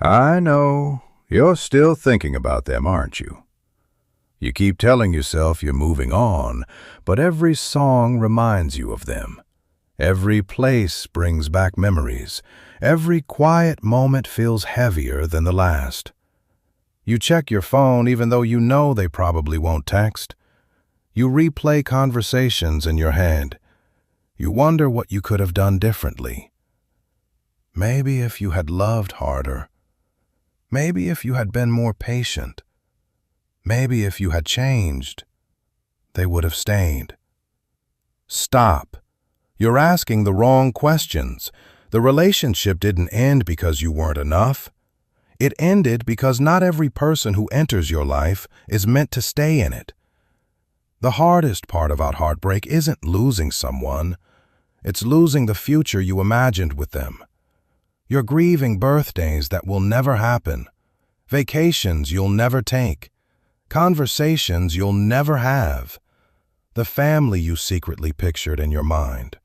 I know. You're still thinking about them, aren't you? You keep telling yourself you're moving on, but every song reminds you of them. Every place brings back memories. Every quiet moment feels heavier than the last. You check your phone even though you know they probably won't text. You replay conversations in your head. You wonder what you could have done differently. Maybe if you had loved harder. Maybe if you had been more patient. Maybe if you had changed, they would have stayed. Stop. You're asking the wrong questions. The relationship didn't end because you weren't enough. It ended because not every person who enters your life is meant to stay in it. The hardest part about heartbreak isn't losing someone. It's losing the future you imagined with them. You're grieving birthdays that will never happen, vacations you'll never take, conversations you'll never have, the family you secretly pictured in your mind.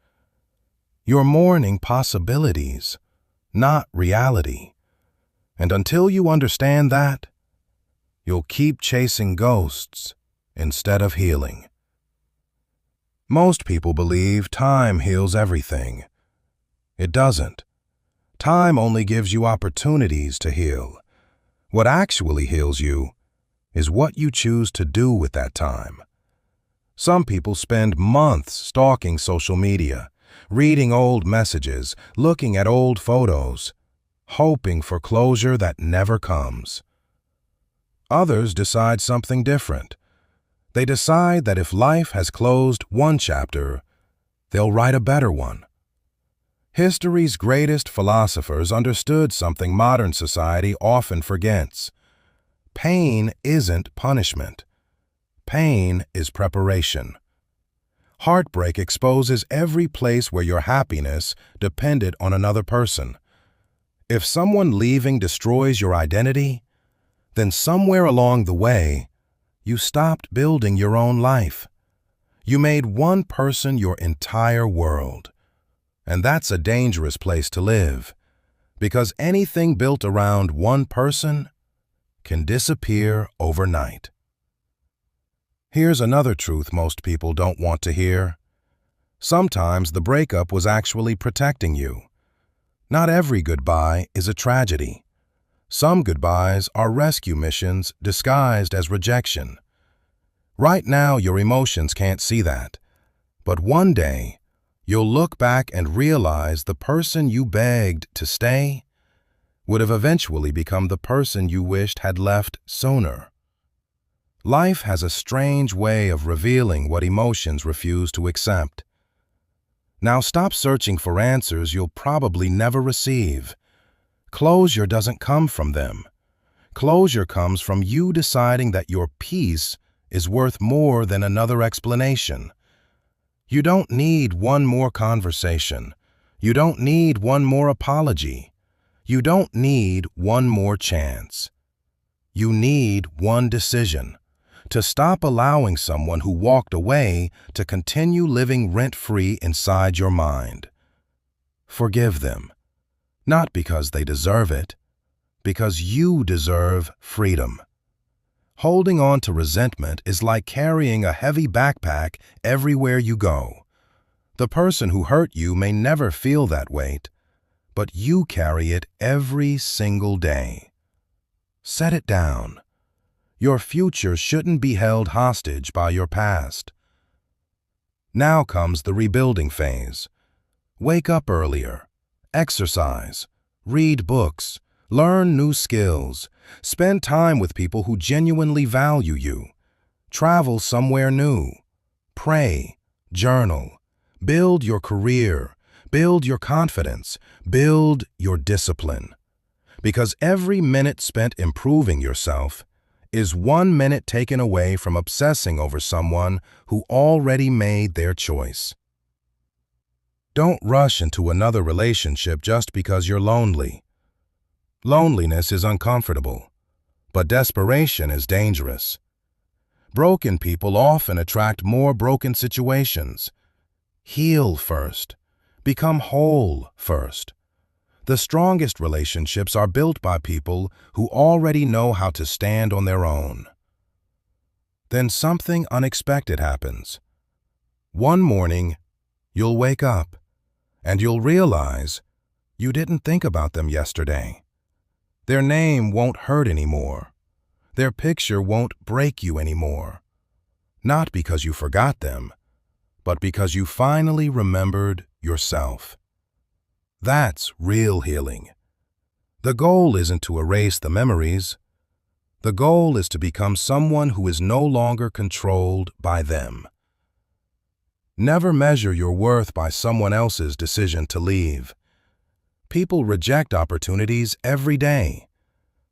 You're mourning possibilities, not reality. And until you understand that, you'll keep chasing ghosts instead of healing. Most people believe time heals everything. It doesn't. Time only gives you opportunities to heal. What actually heals you is what you choose to do with that time. Some people spend months stalking social media, reading old messages, looking at old photos, hoping for closure that never comes. Others decide something different. They decide that if life has closed one chapter, they'll write a better one. History's greatest philosophers understood something modern society often forgets. Pain isn't punishment. Pain is preparation. Heartbreak exposes every place where your happiness depended on another person. If someone leaving destroys your identity, then somewhere along the way, you stopped building your own life. You made one person your entire world. And that's a dangerous place to live, because anything built around one person can disappear overnight. Here's another truth most people don't want to hear. Sometimes the breakup was actually protecting you. Not every goodbye is a tragedy. Some goodbyes are rescue missions disguised as rejection. Right now, your emotions can't see that. But one day, you'll look back and realize the person you begged to stay would have eventually become the person you wished had left sooner. Life has a strange way of revealing what emotions refuse to accept. Now stop searching for answers you'll probably never receive. Closure doesn't come from them. Closure comes from you deciding that your peace is worth more than another explanation. You don't need one more conversation. You don't need one more apology. You don't need one more chance. You need one decision: to stop allowing someone who walked away to continue living rent-free inside your mind. Forgive them, not because they deserve it, because you deserve freedom. Holding on to resentment is like carrying a heavy backpack everywhere you go. The person who hurt you may never feel that weight, but you carry it every single day. Set it down. Your future shouldn't be held hostage by your past. Now comes the rebuilding phase. Wake up earlier. Exercise. Read books. Learn new skills. Spend time with people who genuinely value you. Travel somewhere new. Pray. Journal. Build your career. Build your confidence. Build your discipline. Because every minute spent improving yourself is 1 minute taken away from obsessing over someone who already made their choice. Don't rush into another relationship just because you're lonely. Loneliness is uncomfortable, but desperation is dangerous. Broken people often attract more broken situations. Heal first. Become whole first. The strongest relationships are built by people who already know how to stand on their own. Then something unexpected happens. One morning, you'll wake up, and you'll realize you didn't think about them yesterday. Their name won't hurt anymore. Their picture won't break you anymore. Not because you forgot them, but because you finally remembered yourself. That's real healing. The goal isn't to erase the memories. The goal is to become someone who is no longer controlled by them. Never measure your worth by someone else's decision to leave. People reject opportunities every day.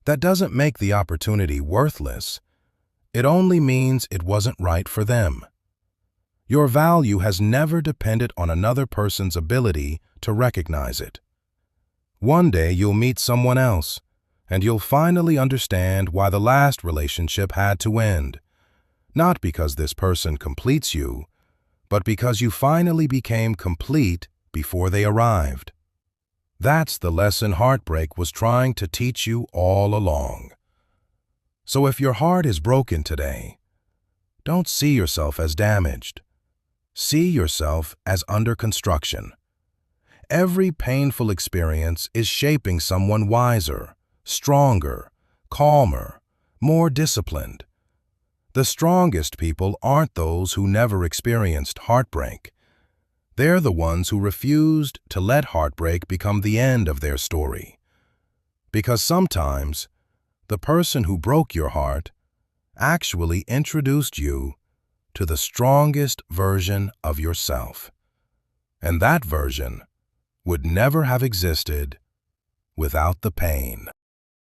That doesn't make the opportunity worthless. It only means it wasn't right for them. Your value has never depended on another person's ability to recognize it. One day you'll meet someone else, and you'll finally understand why the last relationship had to end. Not because this person completes you, but because you finally became complete before they arrived. That's the lesson heartbreak was trying to teach you all along. So if your heart is broken today, don't see yourself as damaged. See yourself as under construction. Every painful experience is shaping someone wiser, stronger, calmer, more disciplined. The strongest people aren't those who never experienced heartbreak. They're the ones who refused to let heartbreak become the end of their story. Because sometimes, the person who broke your heart actually introduced you to the strongest version of yourself. And that version would never have existed without the pain.